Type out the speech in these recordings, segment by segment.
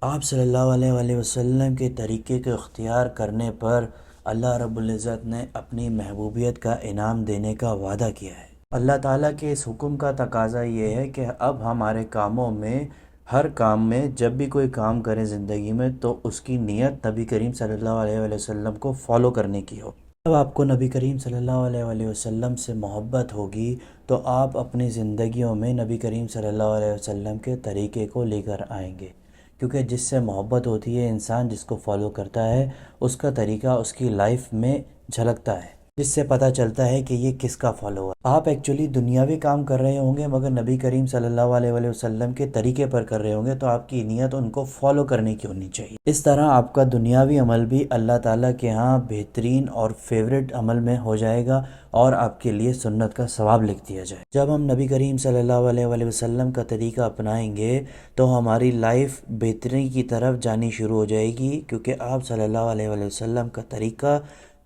آپ صلی اللہ علیہ وآلہ وسلم کے طریقے کو اختیار کرنے پر اللہ رب العزت نے اپنی محبوبیت کا انعام دینے کا وعدہ کیا ہے۔ اللہ تعالیٰ کے اس حکم کا تقاضا یہ ہے کہ اب ہمارے کاموں میں، ہر کام میں، جب بھی کوئی کام کریں زندگی میں تو اس کی نیت نبی کریم صلی اللہ علیہ وآلہ وسلم کو فالو کرنے کی ہو۔ جب آپ کو نبی کریم صلی اللہ علیہ وآلہ وسلم سے محبت ہوگی تو آپ اپنی زندگیوں میں نبی کریم صلی اللہ علیہ وسلم کے طریقے کو لے کر آئیں گے، کیونکہ جس سے محبت ہوتی ہے، انسان جس کو فالو کرتا ہے، اس کا طریقہ اس کی لائف میں جھلکتا ہے، جس سے پتہ چلتا ہے کہ یہ کس کا فالو ہے۔ آپ ایکچولی دنیاوی کام کر رہے ہوں گے مگر نبی کریم صلی اللہ علیہ وآلہ وسلم کے طریقے پر کر رہے ہوں گے، تو آپ کی نیت ان کو فالو کرنے کی ہونی چاہیے۔ اس طرح آپ کا دنیاوی عمل بھی اللہ تعالیٰ کے ہاں بہترین اور فیوریٹ عمل میں ہو جائے گا اور آپ کے لیے سنت کا ثواب لکھ دیا جائے۔ جب ہم نبی کریم صلی اللہ علیہ وآلہ وسلم کا طریقہ اپنائیں گے تو ہماری لائف بہتری کی طرف جانی شروع ہو جائے گی، کیونکہ آپ صلی اللہ علیہ وآلہ وسلم کا طریقہ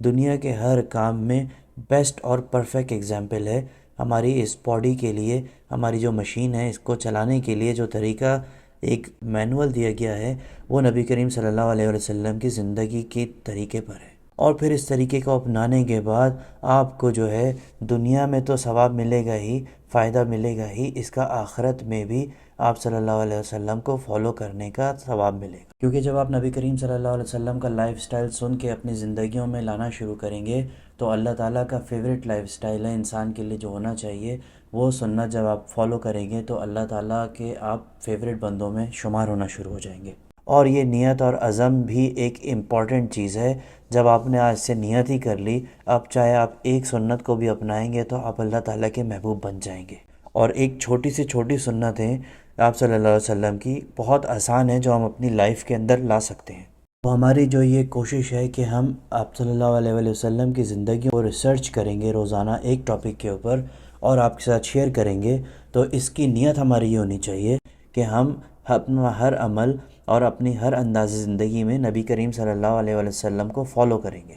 دنیا کے ہر کام میں بیسٹ اور پرفیکٹ ایگزامپل ہے۔ ہماری اس باڈی کے لیے، ہماری جو مشین ہے اس کو چلانے کے لیے جو طریقہ ایک مینول دیا گیا ہے وہ نبی کریم صلی اللہ علیہ وسلم کی زندگی کے طریقے پر ہے۔ اور پھر اس طریقے کو اپنانے کے بعد آپ کو جو ہے دنیا میں تو ثواب ملے گا ہی، فائدہ ملے گا ہی، اس کا آخرت میں بھی آپ صلی اللہ علیہ وسلم کو فالو کرنے کا ثواب ملے گا۔ کیونکہ جب آپ نبی کریم صلی اللہ علیہ وسلم کا لائف سٹائل سن کے اپنی زندگیوں میں لانا شروع کریں گے تو اللہ تعالیٰ کا فیوریٹ لائف سٹائل ہے انسان کے لیے جو ہونا چاہیے، وہ سنت جب آپ فالو کریں گے تو اللہ تعالیٰ کے آپ فیوریٹ بندوں میں شمار ہونا شروع ہو جائیں گے۔ اور یہ نیت اور عزم بھی ایک امپورٹنٹ چیز ہے۔ جب آپ نے آج سے نیت ہی کر لی، اب چاہے آپ ایک سنت کو بھی اپنائیں گے تو آپ اللہ تعالیٰ کے محبوب بن جائیں گے۔ اور ایک چھوٹی سے چھوٹی سنت ہے آپ صلی اللہ علیہ وسلم کی، بہت آسان ہے، جو ہم اپنی لائف کے اندر لا سکتے ہیں۔ تو ہماری جو یہ کوشش ہے کہ ہم آپ صلی اللہ علیہ وآلہ وسلم کی زندگی کو ریسرچ کریں گے روزانہ ایک ٹاپک کے اوپر اور آپ کے ساتھ شیئر کریں گے، تو اس کی نیت ہماری یہ ہونی چاہیے کہ ہم اپنا ہر عمل اور اپنی ہر انداز زندگی میں نبی کریم صلی اللہ علیہ وآلہ وسلم کو فالو کریں گے۔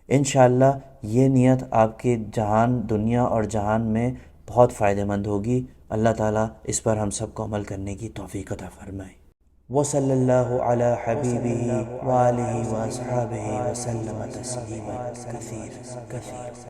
انشاءاللہ یہ نیت آپ کے جہان، دنیا اور جہان میں بہت فائدہ مند ہوگی۔ اللہ تعالیٰ اس پر ہم سب کو عمل کرنے کی توفیق عطا فرمائے۔ وصلی اللہ علی حبیبہ وآلہ واصحابہ وسلم تسلیما کثیرا کثیرا۔